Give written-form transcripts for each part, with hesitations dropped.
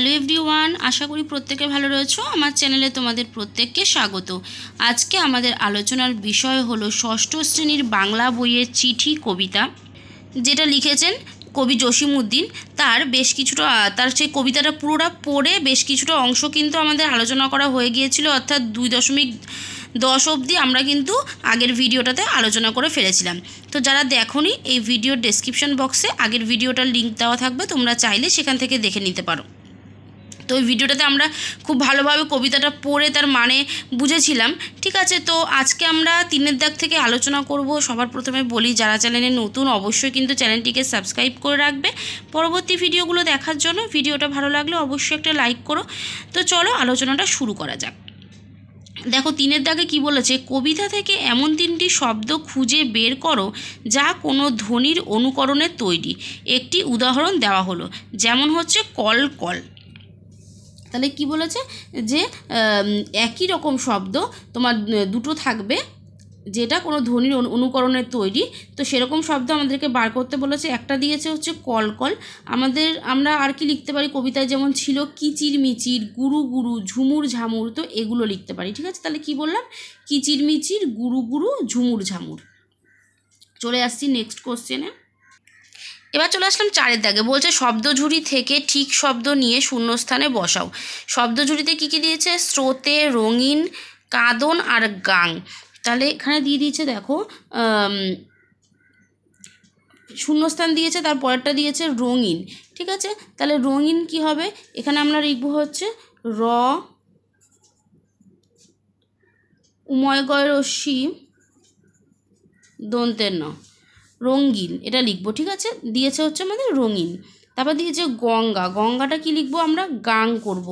Hello everyone, আশা করি প্রত্যেকে ভালো রয়েছো। আমার চ্যানেলে তোমাদের প্রত্যেককে স্বাগত। আজকে আমাদের আলোচনার বিষয় হলো ষষ্ঠ শ্রেণীর বাংলা বইয়ের চিঠি কবিতা, যেটা লিখেছেন কবি জসিমউদ্দিন। তার বেশ কিছুটা সেই কবিতাটা পুরোটা পড়ে বেশ কিছুটা অংশ কিন্তু আমাদের আলোচনা করা হয়ে গিয়েছিল, অর্থাৎ 2.10 অবধি আমরা কিন্তু আগের ভিডিওটাতে আলোচনা করে ফেলেছিলাম। তো যারা দেখোনি, এই ভিডিওর ডেসক্রিপশন বক্সে আগের ভিডিওটার লিঙ্ক দেওয়া থাকবে, তোমরা চাইলে সেখান থেকে দেখে নিতে পারো। তো এই ভিডিওটাতে আমরা খুব ভালোভাবে কবিতাটা পড়ে তার মানে বুঝেছিলাম। ঠিক আছে, তো আজকে আমরা 3 দাগ থেকে আলোচনা করব। সবার প্রথমে বলি, যারা চ্যানেলে নতুন অবশ্যই কিন্তু চ্যানেলটিকে সাবস্ক্রাইব করে রাখবে পরবর্তী ভিডিওগুলো দেখার জন্য। ভিডিওটা ভালো লাগলে অবশ্যই একটা লাইক করো। তো চলো আলোচনাটা শুরু করা যাক। দেখো 3 দাগে কি বলেছে, কবিতা থেকে এমন 3টি শব্দ খুঁজে বের করো যা কোনো ধ্বনির অনুকরণে তৈরি। একটি উদাহরণ দেওয়া হলো, যেমন হচ্ছে কল কল। তাহলে কি বলেছে যে একই রকম শব্দ তোমার দুটো থাকবে যেটা কোনো ধ্বনির অনুকরণে তৈরি। তো সেরকম শব্দ আমাদেরকে বার করতে বলেছে। একটা দিয়েছে হচ্ছে কল কল। আমরা আর কি লিখতে পারি, কবিতায় যেমন ছিল কিচির মিচির, গুরু গুরু, ঝুমুর ঝামুর, তো এগুলো লিখতে পারি। ঠিক আছে, তাহলে কি বললাম, কিচির মিচির, গুরু গুরু, ঝুমুর ঝামুর। চলে আসছি নেক্সট কোশ্চেনে। এবার চলে আসলাম 4 দাগে। বলছে শব্দঝুড়ি থেকে ঠিক শব্দ নিয়ে শূন্যস্থানে বসাও। শব্দঝুড়িতে কী কী দিয়েছে, স্রোতে, রঙিন, কাঁদন আর গাং। তাহলে এখানে দিয়ে দিয়েছে, দেখো শূন্যস্থান দিয়েছে, তার পরেরটা দিয়েছে রঙিন। ঠিক আছে, তাহলে রঙিন কি হবে, এখানে আমরা লিখব হচ্ছে র উময়গয় রস্যি দন্তের ন, রঙিন, এটা লিখবো। ঠিক আছে, দিয়েছে হচ্ছে আমাদের রঙিন। তারপর দিয়েছে গঙ্গা। গঙ্গাটা কি লিখবো আমরা, গাং করব,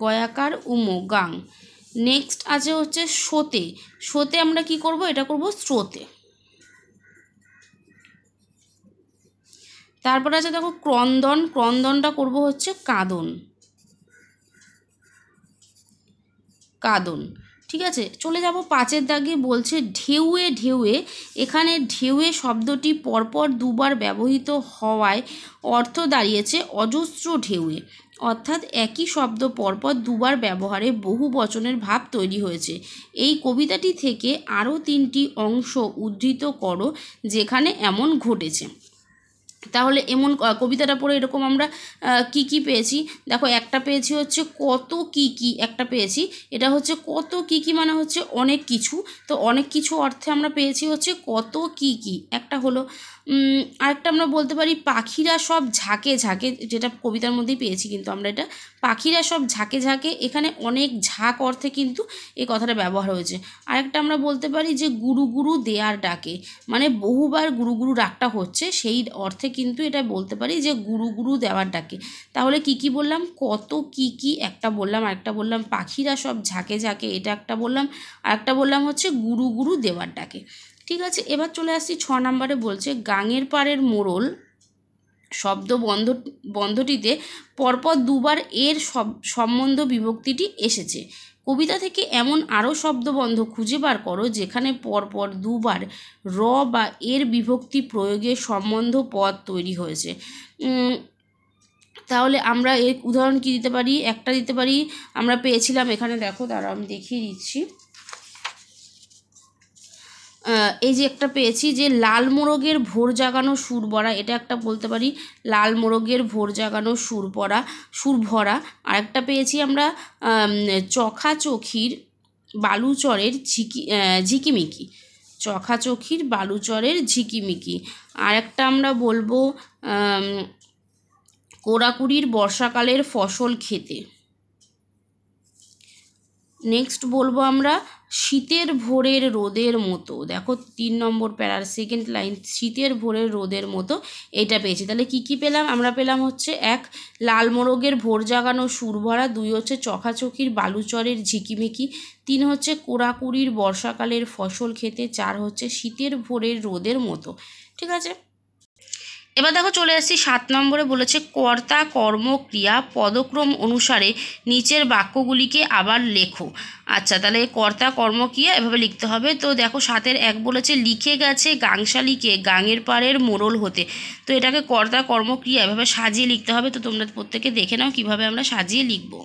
গয়াকার উমো, গাং। নেক্সট আছে হচ্ছে স্রোতে। স্রোতে আমরা কি করব, এটা করব স্রোতে। তারপর আছে দেখো ক্রন্দন। ক্রন্দনটা করব হচ্ছে কাঁদন, কাঁদন। ঠিক আছে, চলে যাব 5 দাগে। বলছে ঢেউয়ে ঢেউয়ে। এখানে ঢেউয়ে শব্দটি পরপর দুবার ব্যবহৃত হওয়ায় অর্থ দাঁড়িয়েছে অজস্র ঢেউয়ে, অর্থাৎ একই শব্দ পরপর দুবার ব্যবহারে বহু বচনের ভাব তৈরি হয়েছে। এই কবিতাটি থেকে আরও 3টি অংশ উদ্ধৃত করো যেখানে এমন ঘটেছে। তাহলে এমন কবিতাটা পড়ে এরকম আমরা কি কি পেয়েছি, দেখো একটা পেয়েছি হচ্ছে কত কি কি, একটা পেয়েছি এটা হচ্ছে কত কি কি মানে হচ্ছে অনেক কিছু। তো অনেক কিছু অর্থে আমরা পেয়েছি হচ্ছে কত কি কি, একটা হলো। আরেকটা আমরা বলতে পারি পাখিরা সব ঝাঁকে ঝাঁকে, যেটা কবিতার মধ্যেই পেয়েছি কিন্তু আমরা এটা, পাখিরা সব ঝাঁকে ঝাঁকে। এখানে অনেক ঝাঁক অর্থে কিন্তু এই কথাটা ব্যবহার হয়েছে। আরেকটা আমরা বলতে পারি যে গুরু গুরু দেয়ার ডাকে, মানে বহুবার গুরু গুরু ডাকটা হচ্ছে, সেই অর্থে কিন্তু এটা বলতে পারি যে গুরু গুরু দেওয়ার ডাকে। তাহলে কি কি বললাম, কত কি কি একটা বললাম, আরেকটা বললাম পাখিরা সব ঝাঁকে ঝাঁকে, এটা একটা বললাম, আরেকটা বললাম হচ্ছে গুরু গুরু দেওয়ার ডাকে। ঠিক আছে, এবার চলে আসছি 6 নম্বরে। বলছে গাঙের পাড়ের মোড়ল শব্দ বন্ধটিতে পরপর দুবার এর সম্বন্ধ বিভক্তিটি এসেছে। কবিতা থেকে এমন আরও শব্দবন্ধ খুঁজে বার করো যেখানে পরপর দুবার র বা এর বিভক্তি প্রয়োগে সম্বন্ধ পদ তৈরি হয়েছে। তাহলে আমরা এর উদাহরণ কি দিতে পারি, একটা দিতে পারি, আমরা পেয়েছিলাম এখানে, দেখো দাঁড়াও আমি দেখিয়ে দিচ্ছি। এই যে একটা পেয়েছি যে লাল মোরগের ভোর জাগানো সুর ভরা, এটা একটা বলতে পারি লাল মোরগের ভোর জাগানো সুর ভরা। আরেকটা পেয়েছি আমরা চখাচখির বালুচরের ঝিকিমিকি, চখাচখির বালুচরের ঝিকিমিকি। আরেকটা আমরা বলবো কোড়াকুড়ির বর্ষাকালের ফসল খেতে। নেক্সট বলবো আমরা শীতের ভোরের রোদের মতো। দেখো 3 নম্বর প্যারার 2nd লাইন, শীতের ভোরের রোদের মতো, এটা পেয়েছি। তাহলে কি কি পেলাম, আমরা পেলাম হচ্ছে 1 লাল মোরগের ভোর জাগানো সুর ভরা, 2 হচ্ছে চখাচখির বালুচরের ঝিকিমিকি, 3 হচ্ছে কোড়াকুড়ির বর্ষাকালের ফসল খেতে, 4 হচ্ছে শীতের ভোরের রোদের মতো। ঠিক আছে, এবার দেখো চলে আসছি 7 নম্বরে, বলেছে কর্তা কর্ম ক্রিয়া পদক্রম অনুসারে নিচের বাক্যগুলিকে আবার লেখো। আচ্ছা, তাহলে কর্তা কর্ম ক্রিয়া এভাবে লিখতে হবে। তো দেখো 7-এর 1 বলেছে লিখে গেছে গাংশালীকে গাঙের পাড়ের মোড়ল হতে। তো এটাকে কর্তা কর্ম ক্রিয়া এভাবে সাজিয়ে লিখতে হবে। তো তোমরা প্রত্যেকে দেখে নাও কীভাবে আমরা সাজিয়ে লিখবো।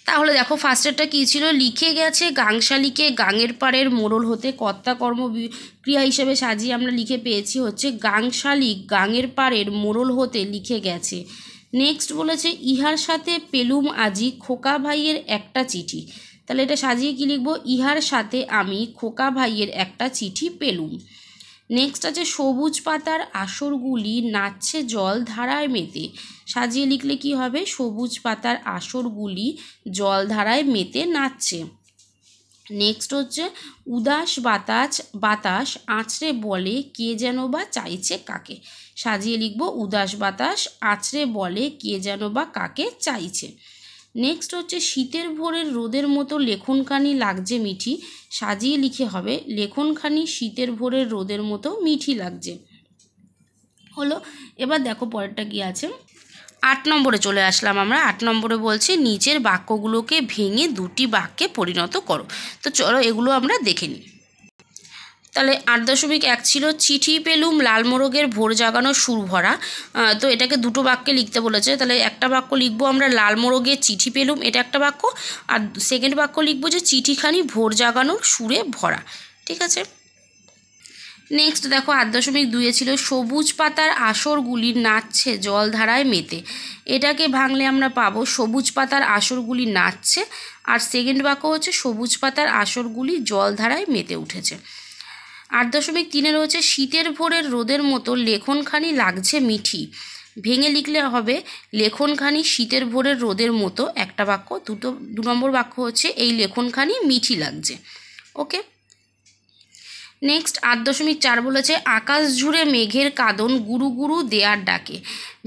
তাহলে দেখো ফার্স্টেরটা কী ছিল, লিখে গেছে গাংশালীকে গাঙের পাড়ের মোড়ল হতে। কর্তা কর্ম ক্রিয়া হিসেবে সাজিয়ে আমরা লিখে পেয়েছি হচ্ছে গাংশালী গাঙের পাড়ের মোড়ল হতে লিখে গেছে। নেক্সট বলেছে ইহার সাথে পেলুম আজি খোকা ভাইয়ের একটা চিঠি। তাহলে এটা সাজিয়ে কী লিখবো, ইহার সাথে আমি খোকা ভাইয়ের একটা চিঠি পেলুম। নেক্সট আছে সবুজ পাতার আসরগুলি নাচছে জল ধারায় মেতে। সাজিয়ে লিখলে কি হবে, সবুজ পাতার আসরগুলি জল ধারায় মেতে নাচছে। নেক্সট হচ্ছে উদাস বাতাস আঁচড়ে বলে কে যেন বা চাইছে কাকে। সাজিয়ে লিখব উদাস বাতাস আঁচড়ে বলে কে যেন বা কাকে চাইছে। নেক্সট হচ্ছে শীতের ভোরের রোদের মতো লেখনখানি লাগছে মিঠি। সাজিয়ে লিখে হবে লেখনখানি শীতের ভোরের রোদের মতো মিঠি লাগছে। হলো। এবার দেখো পরেরটা কি আছে, 8 নম্বরে চলে আসলাম আমরা। 8 নম্বরে বলছে নিচের বাক্যগুলোকে ভেঙে 2টি বাক্যে পরিণত করো। তো চলো এগুলো আমরা দেখে নিই। তাহলে 8.1 ছিল চিঠি পেলুম লাল মোরগের ভোর জাগানো সুর ভরা। তো এটাকে 2টো বাক্যে লিখতে বলেছে। তাহলে একটা বাক্য লিখবো আমরা লাল মোরগের চিঠি পেলুম, এটা একটা বাক্য। আর সেকেন্ড বাক্য লিখবো যে চিঠিখানি ভোর জাগানোর সুরে ভরা। ঠিক আছে। নেক্সট দেখো 8.2 ছিল সবুজ পাতার আসরগুলি নাচছে জলধারায় মেতে। এটাকে ভাঙলে আমরা পাবো সবুজ পাতার আসরগুলি নাচছে, আর সেকেন্ড বাক্য হচ্ছে সবুজ পাতার আসরগুলি জলধারায় মেতে উঠেছে। 8.3 রয়েছে শীতের ভোরের রোদের মতো লেখনখানি লাগছে মিঠি। ভেঙে লিখলে হবে লেখনখানি শীতের ভোরের রোদের মতো একটা বাক্য। 2 নম্বর বাক্য হচ্ছে এই লেখনখানি মিঠি লাগছে। ওকে। নেক্সট 8.4 বলেছে আকাশ জুড়ে মেঘের কাঁদন গুরু গুরু দেয়ার ডাকে।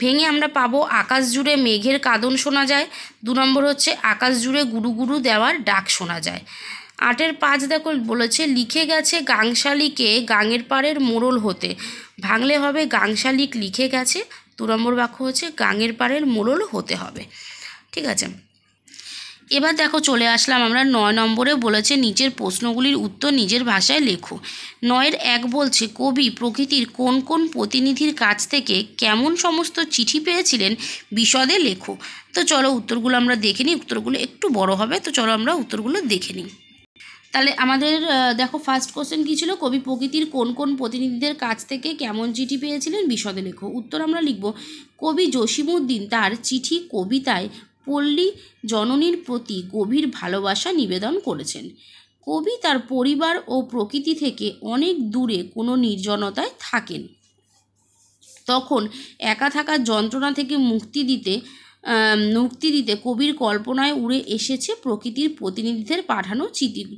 ভেঙে আমরা পাবো আকাশ জুড়ে মেঘের কাঁদন শোনা যায়। 2 নম্বর হচ্ছে আকাশ জুড়ে গুরু গুরু দেওয়ার ডাক শোনা যায়। 8-এর 5 দেখো বলেছে লিখে গেছে গাংশালীকে গাঙের পাড়ের মোড়ল হতে। ভাঙলে হবে গাংশালিক লিখে গেছে। 2 নম্বর বাক্য হচ্ছে গাঙের পাড়ের মোড়ল হতে হবে। ঠিক আছে। এবার দেখো চলে আসলাম আমরা 9 নম্বরে, বলেছে নিচের প্রশ্নগুলির উত্তর নিজের ভাষায় লেখো। 9-এর 1 বলছে কবি প্রকৃতির কোন কোন প্রতিনিধির কাছ থেকে কেমন সমস্ত চিঠি পেয়েছিলেন বিশদে লেখো। তো চলো উত্তরগুলো আমরা দেখে নিই। উত্তরগুলো একটু বড় হবে, তো চলো আমরা উত্তরগুলো দেখে নিই। তাহলে আমাদের দেখো ফার্স্ট কোশ্চেন কী ছিল, কবি প্রকৃতির কোন কোন প্রতিনিধিদের কাছ থেকে কেমন চিঠি পেয়েছিলেন বিশদে লেখো। উত্তর আমরা লিখব কবি জসীমউদ্দীন তার চিঠি কবিতায় পল্লী জননীর প্রতি গভীর ভালোবাসা নিবেদন করেছেন। কবি তার পরিবার ও প্রকৃতি থেকে অনেক দূরে কোনো নির্জনতায় থাকেন। তখন একা থাকার যন্ত্রণা থেকে মুক্তি দিতে কবির কল্পনায় উড়ে এসেছে প্রকৃতির প্রতিনিধিদের পাঠানো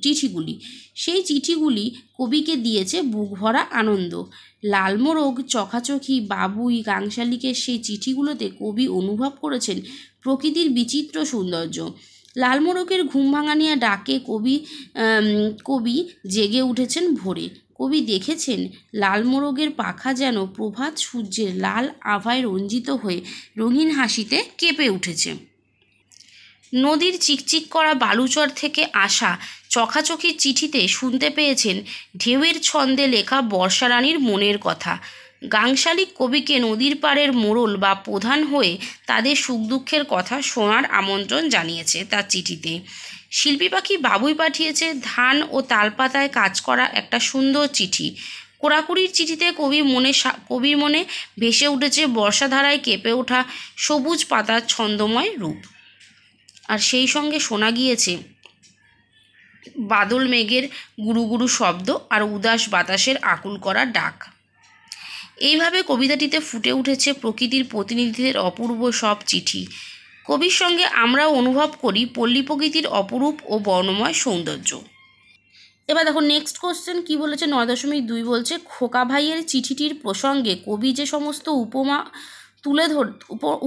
চিঠিগুলি। সেই চিঠিগুলি কবিকে দিয়েছে বুক ভরা আনন্দ। লালমোরগ চখাচখি বাবুই গাংশালীকে সেই চিঠিগুলোতে কবি অনুভব করেছেন প্রকৃতির বিচিত্র সৌন্দর্য। লালমোরগের ঘুম ভাঙানিয়া ডাকে কবি জেগে উঠেছেন ভোরে। কবি দেখেছেন লালমোরগের পাখা যেন প্রভাত সূর্যের লাল আভায় রঞ্জিত হয়ে রঙিন হাসিতে কেঁপে উঠেছে। নদীর চিকচিক করা বালুচর থেকে আসা চখাচখির চিঠিতে শুনতে পেয়েছেন ঢেউয়ের ছন্দে লেখা বর্ষারানীর মনের কথা। গাংশালী কবিকে নদীর পাড়ের মোড়ল বা প্রধান হয়ে তাদের সুখ দুঃখের কথা শোনার আমন্ত্রণ জানিয়েছে তার চিঠিতে। শিল্পী পাখি বাবুই পাঠিয়েছে ধান ও তালপাতায় কাজ করা একটা সুন্দর চিঠি। কোড়াকুড়ির চিঠিতে কবির মনে ভেসে উঠেছে বর্ষাধারায় কেঁপে ওঠা সবুজ পাতার ছন্দময় রূপ। আর সেই সঙ্গে শোনা গিয়েছে বাদল মেঘের গুরু গুরু শব্দ আর উদাস বাতাসের আকুল করা ডাক। এইভাবে কবিতাটিতে ফুটে উঠেছে প্রকৃতির প্রতিনিধিদের অপূর্ব সব চিঠি। কবির সঙ্গে আমরাও অনুভব করি পল্লী প্রকৃতির অপরূপ ও বর্ণময় সৌন্দর্য। এবার দেখো নেক্সট কোশ্চেন কি বলেছে, 9.2 বলছে খোকা ভাইয়ের চিঠিটির প্রসঙ্গে কবি যে সমস্ত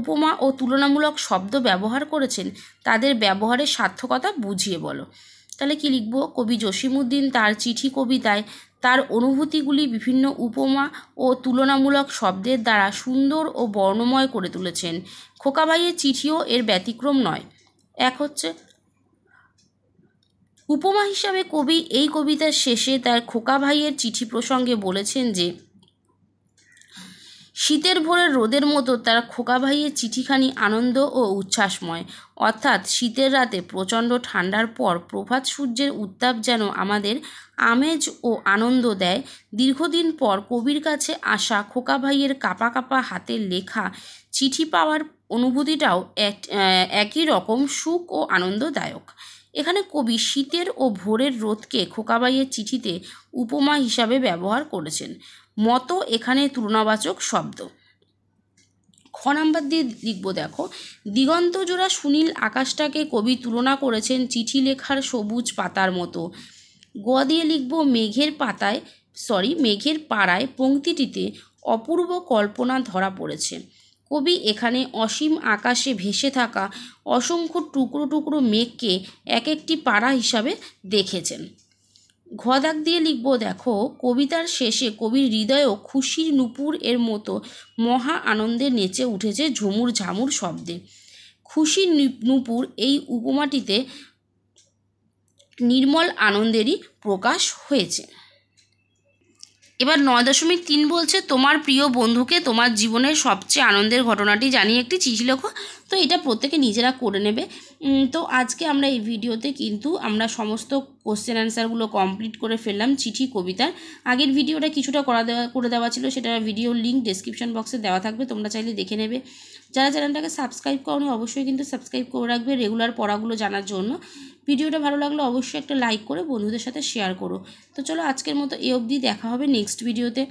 উপমা ও তুলনামূলক শব্দ ব্যবহার করেছেন তাদের ব্যবহারের সার্থকতা বুঝিয়ে বলো। তাহলে কি লিখব, কবি জসীমউদ্দীন তার চিঠি কবিতায় তার অনুভূতিগুলি বিভিন্ন উপমা ও তুলনামূলক শব্দের দ্বারা সুন্দর ও বর্ণময় করে তুলেছেন। খোকাবাইয়ের চিঠিও এর ব্যতিক্রম নয়। এক হচ্ছে উপমা হিসাবে কবি এই কবিতার শেষে তার খোকাভাইয়ের চিঠি প্রসঙ্গে বলেছেন যে শীতের ভোরের রোদের মতো তার খোকাভাইয়ের চিঠিখানি আনন্দ ও উচ্ছ্বাসময়। অর্থাৎ শীতের রাতে প্রচণ্ড ঠান্ডার পর প্রভাত সূর্যের উত্তাপ যেন আমাদের আমেজ ও আনন্দ দেয়। দীর্ঘদিন পর কবির কাছে আসা খোকাভাইয়ের কাঁপা কাঁপা হাতের লেখা চিঠি পাওয়ার অনুভূতিটাও একই রকম সুখ ও আনন্দদায়ক। এখানে কবি শীতের ও ভোরের রোদকে খোকাবাইয়ের চিঠিতে উপমা হিসাবে ব্যবহার করেছেন। মতো এখানে তুলনাবাচক শব্দ। খ নাম্বার দিয়ে লিখব, দেখো, দিগন্তজোড়া সুনীল আকাশটাকে কবি তুলনা করেছেন চিঠি লেখার সবুজ পাতার মতো। গ দিয়ে লিখব মেঘের পাড়ায় পংক্তিটিতে অপূর্ব কল্পনা ধরা পড়েছে। কবি এখানে অসীম আকাশে ভেসে থাকা অসংখ্য টুকরো টুকরো মেঘকে এক একটি পাড়া হিসাবে দেখেছেন। ঘ দাগ দিয়ে লিখব, দেখো, কবিতার শেষে কবির হৃদয়েও খুশির নূপুর এর মতো মহা আনন্দে নেচে উঠেছে ঝুমুর ঝামুর শব্দে। খুশির নূপুর এই উপমাটিতে নির্মল আনন্দেরই প্রকাশ হয়েছে। এবার 9.3 বলছে, তোমার প্রিয় বন্ধুকে তোমার জীবনের সবচেয়ে আনন্দের ঘটনাটি জানিয়ে একটি চিঠি লেখো। তো এটা প্রত্যেকে নিজেরা করে নেবে। তো আজকে আমরা এই ভিডিওতে কিন্তু আমরা সমস্ত কোশ্চেন অ্যান্সারগুলো কমপ্লিট করে ফেললাম চিঠি কবিতার। আগের ভিডিওটা কিছুটা করে দেওয়া ছিল, সেটা ভিডিওর লিঙ্ক ডেসক্রিপশন বক্সে দেওয়া থাকবে, তোমরা চাইলে দেখে নেবে। যারা চ্যানেলটাকে সাবস্ক্রাইব করোনি অবশ্যই কিন্তু সাবস্ক্রাইব করে রাখবে রেগুলার পড়াগুলো জানার জন্য। ভিডিওটা ভালো লাগলে অবশ্যই একটা লাইক করে বন্ধুদের সাথে শেয়ার করো। তো চলো আজকের মতো এই অবধি, দেখা হবে নেক্সট ভিডিওতে।